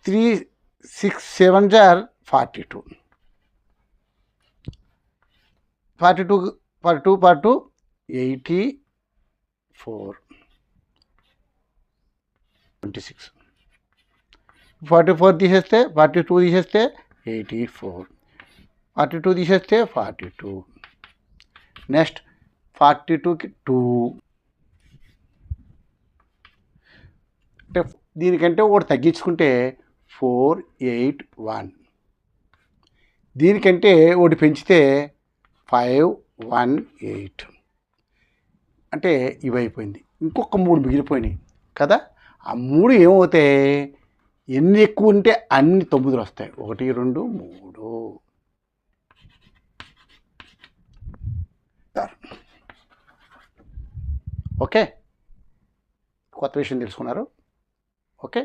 3 6 7 are 42. 42 84 26. 44 తీసేస్తే 42 తీసేస్తే 84. 42 తీసేస్తే 42. నెక్స్ట్ 42కి 2 అంటే దీనికంటే ఒకటి తగ్గించుకుంటే 481. దీనికంటే ఒకటి పెంచితే 518. అంటే ఇవి అయిపోయింది. ఇంకొక 3 మిగిలిపోయినాయి కదా. ఆ 3 ఏమవుతాయి, ఎన్ని ఎక్కువ ఉంటే అన్ని 9 వస్తాయి. 1 2 3. ఓకే, కొత్త విషయం తెలుసుకున్నారు. ఓకే.